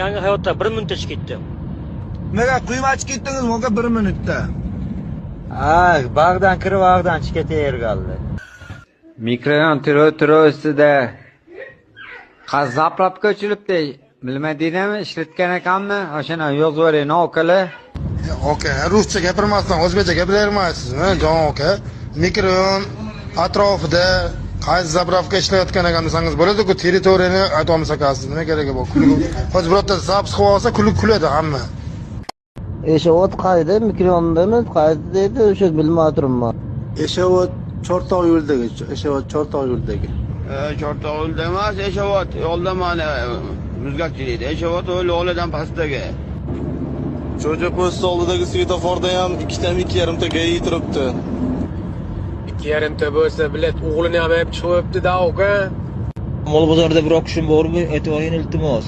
yangi hayotda 1 minutda chiqib ketdi. Nimaga quymachi ketdingiz aka 1 minutda? Bag'dan kirib, bag'dan chiqib tayyorgardi. Mikroyon turo ustida qazaplab ko'chilibdi. Bilmadingmi, ishlatgan ekanmi? O'shani yozib yuboring, okali. Aka, ruscha gapirmasdan o'zbekcha gapiravermaysizmi, jon aka? Mikroyon atrofida qaysi zapravka ishlayotgan ekan desangiz bo'ladi-ku, territoriyani aytolmasa ekansiz. Nima keragi bor? Hozir birorta zaps qilib olsa, kuladi hamma. Eshavot qayda, mikrofondami, qayda dedi, o'sha bilmay turibman. Eshavot Chortoq yo'lidagi, Eshavot Chortoq yo'lidagi. Chortoq yo'lida emas, Eshavot yo'lda mana muzgatchi deydi. Eshavot yo'lidan pastdagi. Jo'ja posti oldidagi svetoforda ham 2.5 ta gay turibdi. 2.5 ta bo'lsa, bilet o'g'lini ham olib chiqibdi-da, aka. Mol bozorda bir o'qishim bormi? Aytvoring iltimos.